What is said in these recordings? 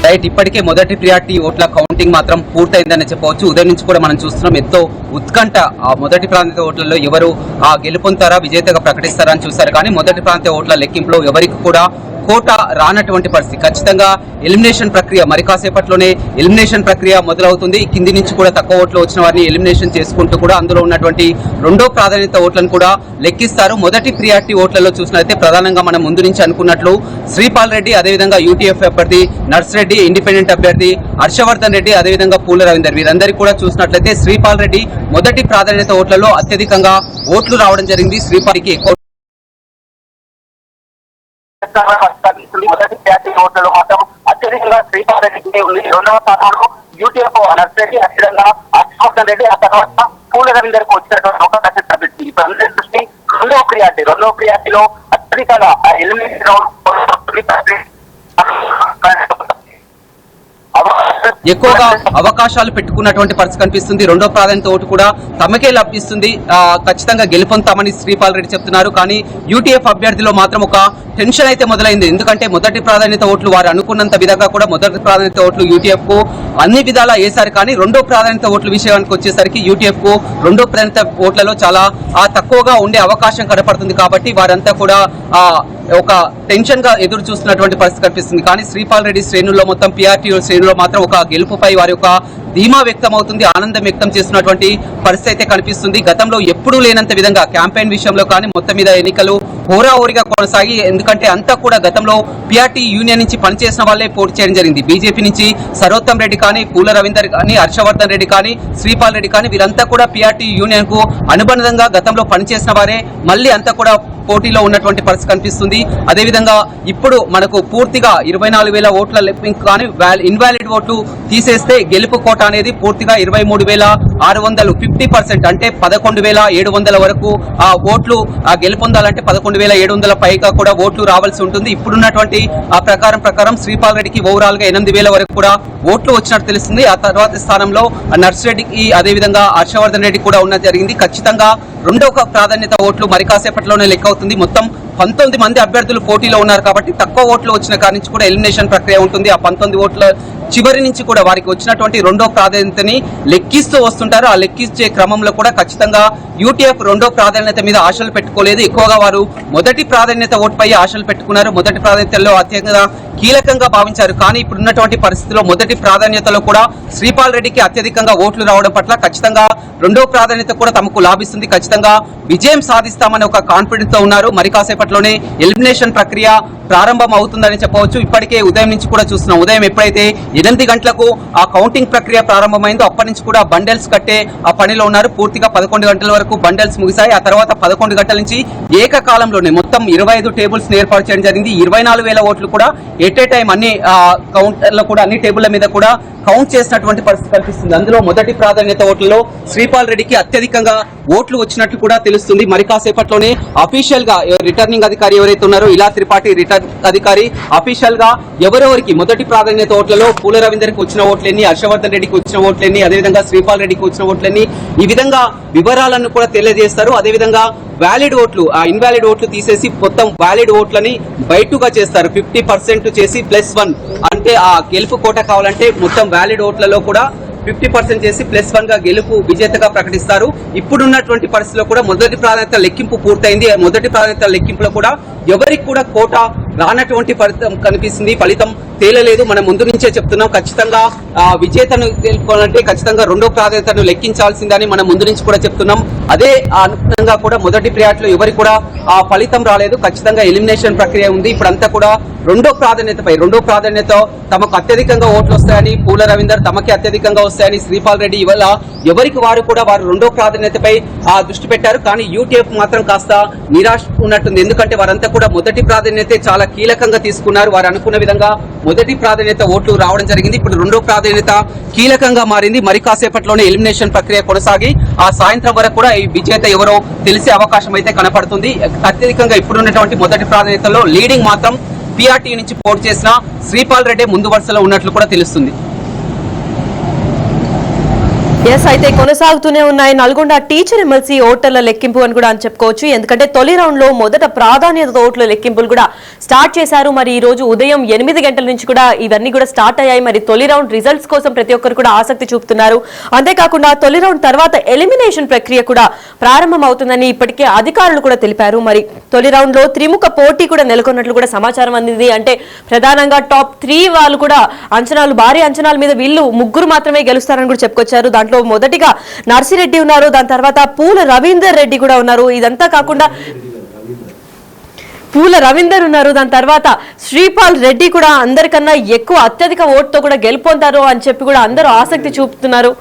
Right, ఇప్పటికే మొదటి priority ఓట్ల కౌంటింగ్ మాత్రం పూర్తయిందని చెప్పవచ్చు. ఉదయం నుంచి కూడా మనం చూస్తున్నాం ఎంతో ఉత్కంఠ. ఆ మొదటి ప్రాంతీయ ఓట్లలో ఎవరు గెలుపొందుతారా, విజేతగా ప్రకటిస్తారా అని చూశారు. కానీ మొదటి ప్రాంతీయ ఓట్ల లెక్కింపులో ఎవరికి కూడా కోట రానటువంటి పరిస్థితి. ఖచ్చితంగా ఎలిమినేషన్ ప్రక్రియ మరి కాసేపట్లోనే ఎలిమినేషన్ ప్రక్రియ మొదలవుతుంది. కింది నుంచి కూడా తక్కువ ఓట్లు వచ్చిన వారిని ఎలిమినేషన్ చేసుకుంటూ కూడా అందులో ఉన్నటువంటి రెండో ప్రాధాన్యత ఓట్లను కూడా లెక్కిస్తారు. మొదటి ప్రియారిటీ ఓట్లలో చూసినట్లయితే ప్రధానంగా మనం ముందు నుంచి అనుకున్నట్లు శ్రీపాల్ రెడ్డి, అదేవిధంగా యూటీఎఫ్ అభ్యర్థి నర్సిరెడ్డి, ఇండిపెండెంట్ అభ్యర్థి హర్షవర్ధన్ రెడ్డి, అదేవిధంగా పూల రవీందర్, వీరందరికీ కూడా చూసినట్లయితే శ్రీపాల్ రెడ్డి మొదటి ప్రాధాన్యత ఓట్లలో అత్యధికంగా ఓట్లు రావడం జరిగింది. శ్రీపాల్కి ఎక్కువ మొదటి ప్రియారిటీ ఓట్లలో మాత్రం అత్యధికంగా శ్రీపాల్ రెడ్డికి ఉంది. రెండవ స్థానంలో యూటీఎఫ్ నర్సిరెడ్డి, అదేవిధంగా హర్షవర్ధన్ రెడ్డి, ఆ తర్వాత పూల రవీందర్ కు వచ్చినటువంటి అవకాశం లభించింది. ఇప్పుడు అందరి దృష్టి రెండవ ప్రియారిటీలో అత్యధికంగా ఎలిమినేషన్ ఎక్కువగా అవకాశాలు పెట్టుకున్నటువంటి పరిస్థితి కనిపిస్తుంది. రెండో ప్రాధాన్యత ఓటు కూడా తమకే లభిస్తుంది. ఖచ్చితంగా గెలుపొందుతామని శ్రీపాల్ రెడ్డి చెప్తున్నారు. కానీ యూటీఎఫ్ అభ్యర్థిలో మాత్రం ఒక టెన్షన్ అయితే మొదలైంది. ఎందుకంటే మొదటి ప్రాధాన్యత ఓట్లు వారు అనుకున్నంత విధంగా కూడా మొదటి ప్రాధాన్యత ఓట్లు యూటీఎఫ్ కు అన్ని విధాలా వేశారు. కానీ రెండో ప్రాధాన్యత ఓట్ల విషయానికి వచ్చేసరికి యూటీఎఫ్ కు రెండో ప్రాధాన్యత ఓట్లలో చాలా తక్కువగా ఉండే అవకాశం కనపడుతుంది. కాబట్టి వారంతా కూడా ఒక టెన్షన్ గా ఎదురు చూస్తున్నటువంటి పరిస్థితి కనిపిస్తుంది. కానీ శ్రీపాల్ రెడ్డి శ్రేణుల్లో మొత్తం పీఆర్టీ శ్రేణుల్లో మాత్రం ఒక గెలుపుపై వారి యొక్క ధీమా వ్యక్తం అవుతుంది, ఆనందం వ్యక్తం చేస్తున్నటువంటి పరిస్థితి అయితే కనిపిస్తుంది. గతంలో ఎప్పుడూ లేనంత విధంగా క్యాంపెయిన్ విషయంలో కానీ మొత్తం మీద ఎన్నికలు హోరాహోరీగా కొనసాగి, ఎందుకంటే అంతా కూడా గతంలో పీఆర్టీ యూనియన్ నుంచి పనిచేసిన వాళ్ళే పోటీ చేయడం జరిగింది. బీజేపీ నుంచి సరోత్తం రెడ్డి కానీ, పూల రవీందర్ కానీ, హర్షవర్ధన్ రెడ్డి కానీ, శ్రీపాల్ రెడ్డి కానీ వీరంతా కూడా పీఆర్టీ యూనియన్ కు అనుబంధంగా గతంలో పనిచేసిన వారే మళ్ళీ అంతా కూడా పోటీలో ఉన్నటువంటి పరిస్థితి కనిపిస్తుంది. అదేవిధంగా ఇప్పుడు మనకు పూర్తిగా 24,000 ఓట్ల లెక్కింపు కానీ ఇన్వాలిడ్ ఓట్లు తీసేస్తే గెలుపు కోట అనేది పూర్తిగా 23,600 50% అంటే 11,700 వరకు ఆ ఓట్లు గెలుపొందాలంటే 11,700 పైగా కూడా ఓట్లు రావాల్సి ఉంటుంది. ఇప్పుడున్నటువంటి ఆ ప్రకారం శ్రీపాల్ రెడ్డికి ఓవరాల్ గా 8,000 వరకు కూడా ఓట్లు వచ్చినట్టు తెలుస్తుంది. ఆ తర్వాత స్థానంలో నర్సిరెడ్డికి, అదేవిధంగా హర్షవర్ధన్ రెడ్డి కూడా ఉన్న జరిగింది. ఖచ్చితంగా రెండవ ప్రాధాన్యత ఓట్లు మరి కాసేపట్లోనే లెక్క అవుతుంది. మొత్తం 19 మంది అభ్యర్థులు పోటీలో ఉన్నారు కాబట్టి తక్కువ ఓట్లు వచ్చిన కాడి నుంచి కూడా ఎలిమినేషన్ ప్రక్రియ ఉంటుంది. ఆ 19 ఓట్ల చివరి నుంచి కూడా వారికి వచ్చినటువంటి రెండో ప్రాధాన్యతని లెక్కిస్తూ వస్తుంటారు. ఆ లెక్కించే క్రమంలో కూడా ఖచ్చితంగా యూటీఎఫ్ రెండో ప్రాధాన్యత మీద ఆశలు పెట్టుకోలేదు. ఎక్కువగా వారు మొదటి ప్రాధాన్యత ఓటుపై ఆశలు పెట్టుకున్నారు. మొదటి ప్రాధాన్యతలో అత్యంత కీలకంగా భావించారు. కానీ ఇప్పుడున్నటువంటి పరిస్థితిలో మొదటి ప్రాధాన్యతలో కూడా శ్రీపాల్ రెడ్డికి అత్యధికంగా ఓట్లు రావడం పట్ల ఖచ్చితంగా రెండో ప్రాధాన్యత కూడా తమకు లాభిస్తుంది. ఖచ్చితంగా విజయం సాధిస్తామని ఒక కాన్ఫిడెన్స్ తో ఉన్నారు. మరి కాసేపట్లోనే ఎలిమినేషన్ ప్రక్రియ ప్రారంభం అవుతుందని చెప్పవచ్చు. ఇప్పటికే ఉదయం నుంచి కూడా చూస్తున్నాం. ఉదయం ఎప్పుడైతే 8 గంటలకు ఆ కౌంటింగ్ ప్రక్రియ ప్రారంభమైందో అప్పటి నుంచి కూడా బండెల్స్ కట్టే ఆ పనిలో ఉన్నారు. పూర్తిగా 11 గంటల వరకు బండెల్స్ ముగిశాయి. ఆ తర్వాత 11 గంటల నుంచి ఏకకాలంలోనే మొత్తం 25 టేబుల్స్ ఏర్పాటు చేయడం జరిగింది. 24,000 ఓట్లు కూడా ఎట్ ఏ టైం అన్ని కౌంటర్లో కూడా అన్ని టేబుళ్ల మీద కూడా కౌంట్ చేసినటువంటి పరిస్థితి కనిపిస్తుంది. అందులో మొదటి ప్రాధాన్యత ఓట్లలో శ్రీపాల్ రెడ్డికి అత్యధికంగా ఓట్లు వచ్చినట్లు కూడా తెలుస్తుంది. మరి కాసేపట్లోనే అఫీషియల్ గా రిటర్నింగ్ అధికారి ఎవరైతే ఉన్నారో ఇలా త్రిపాఠి రిటర్న్ అధికారి అఫీషియల్ గా ఎవరెవరికి మొదటి ప్రాధాన్యత ఓట్లలో పూల రవీందర్ కి వచ్చిన ఓట్లన్నీ, హర్షవర్ధన్ రెడ్డికి వచ్చిన ఓట్లన్నీ, అదేవిధంగా శ్రీపాల్ రెడ్డికి వచ్చిన ఓట్లన్నీ, ఈ విధంగా వివరాలను కూడా తెలియజేస్తారు. అదేవిధంగా వ్యాలిడ్ ఓట్లు, ఆ ఇన్వాలిడ్ ఓట్లు తీసేసి మొత్తం వ్యాలిడ్ ఓట్లని బయటగా చేస్తారు. 50% చేసి +1 అంటే ఆ గెలుపు కోట కావాలంటే మొత్తం వ్యాలిడ్ ఓట్లలో కూడా 50% చేసి +1 గా గెలుపు విజేతగా ప్రకటిస్తారు. ఇప్పుడున్నటువంటి పరిస్థితిలో కూడా మొదటి ప్రాధాన్యత లెక్కింపు పూర్తయింది. మొదటి ప్రాధాన్యత లెక్కింపులో కూడా ఎవరికి కూడా కోట రానటువంటి ఫలితం కనిపిస్తుంది. ఫలితం తేలలేదు. మనం ముందు నుంచే చెప్తున్నాం. ఖచ్చితంగా విజేతను తెలుసుకోవాలంటే ఖచ్చితంగా రెండో ప్రాధాన్యతను లెక్కించాల్సిందని మనం ముందు నుంచి కూడా చెప్తున్నాం. అదే అనుగుణంగా కూడా మొదటి ప్రియారిటీలో ఎవరికి కూడా ఆ ఫలితం రాలేదు. ఖచ్చితంగా ఎలిమినేషన్ ప్రక్రియ ఉంది. ఇప్పుడంతా కూడా రెండో ప్రాధాన్యత తమకు అత్యధికంగా ఓట్లు వస్తాయని పూల రవీందర్, తమకి అత్యధికంగా వస్తాయని శ్రీపాల్ రెడ్డి, ఇవాళ ఎవరికి వారు కూడా వారు రెండో ప్రాధాన్యతపై దృష్టి పెట్టారు. కానీ యూటీఎఫ్ మాత్రం కాస్త నిరాశ ఉన్నట్టుంది. ఎందుకంటే వారంతా కూడా మొదటి ప్రాధాన్యత చాలా కీలకంగా తీసుకున్నారు. వారు అనుకున్న విధంగా మొదటి ప్రాధాన్యత ఓట్లు రావడం జరిగింది. ఇప్పుడు రెండో ప్రాధాన్యత కీలకంగా మారింది. మరి కాసేపట్లోనే ఎలిమినేషన్ ప్రక్రియ కొనసాగి ఆ సాయంత్రం వరకు కూడా ఈ విజేత ఎవరో తెలిసే అవకాశం అయితే కనపడుతుంది. అత్యధికంగా ఇప్పుడున్నటువంటి మొదటి ప్రాధాన్యతలో లీడింగ్ మాత్రం పీఆర్టీ నుంచి పోటీ చేసిన శ్రీపాల్ రెడ్డి ముందు వరుసలో ఉన్నట్లు కూడా తెలుస్తుంది. అయితే కొనసాగుతూనే ఉన్నాయి నల్గొండ టీచర్ ఎమ్మెల్సీ ఓటర్ల లెక్కింపు అని కూడా అని చెప్పుకోవచ్చు. ఎందుకంటే తొలి రౌండ్ లో మొదట ప్రాధాన్యత ఓట్ల లెక్కింపులు కూడా స్టార్ట్ చేశారు. మరి ఈ రోజు ఉదయం 8 గంటల నుంచి కూడా ఇవన్నీ కూడా స్టార్ట్ అయ్యాయి. మరి తొలి రౌండ్ రిజల్ట్స్ కోసం ప్రతి ఒక్కరు కూడా ఆసక్తి చూపుతున్నారు. అంతేకాకుండా తొలి రౌండ్ తర్వాత ఎలిమినేషన్ ప్రక్రియ కూడా ప్రారంభం అవుతుందని ఇప్పటికే అధికారులు కూడా తెలిపారు. మరి తొలి రౌండ్ లో త్రిముఖ పోటీ కూడా నెలకొన్నట్లు కూడా సమాచారం అందింది. అంటే ప్రధానంగా టాప్ 3 వాళ్ళు కూడా భారీ అంచనాల మీద వీళ్ళు ముగ్గురు మాత్రమే గెలుస్తారని కూడా చెప్పుకొచ్చారు. దాంట్లో మొదటిగా నర్సిరెడ్డి ఉన్నారు, దాని తర్వాత పూల రవీందర్ రెడ్డి కూడా ఉన్నారు. ఇదంతా కాకుండా పూల రవీందర్ ఉన్నారు, దాని తర్వాత శ్రీపాల్ రెడ్డి కూడా అందరికన్నా ఎక్కువ అత్యధిక ఓటుతో కూడా గెలుపొందారు అని చెప్పి కూడా అందరూ ఆసక్తి చూపుతున్నారు.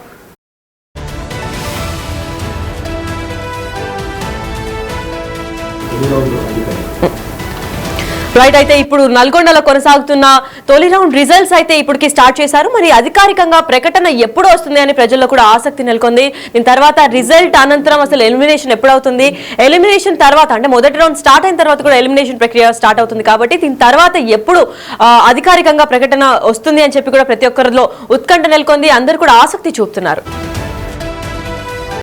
రైట్, అయితే ఇప్పుడు నల్గొండలో కొనసాగుతున్న తొలి రౌండ్ రిజల్ట్స్ అయితే ఇప్పటికి స్టార్ట్ చేశారు. మరి అధికారికంగా ప్రకటన ఎప్పుడు వస్తుంది అని ప్రజల్లో కూడా ఆసక్తి నెలకొంది. దీని తర్వాత రిజల్ట్ అనంతరం అసలు ఎలిమినేషన్ ఎప్పుడు అవుతుంది, ఎలిమినేషన్ తర్వాత అంటే మొదటి రౌండ్ స్టార్ట్ అయిన తర్వాత కూడా ఎలిమినేషన్ ప్రక్రియ స్టార్ట్ అవుతుంది. కాబట్టి దీని తర్వాత ఎప్పుడు అధికారికంగా ప్రకటన వస్తుంది అని చెప్పి కూడా ప్రతి ఒక్కరిలో ఉత్కంఠ నెలకొంది. అందరూ కూడా ఆసక్తి చూపుతున్నారు.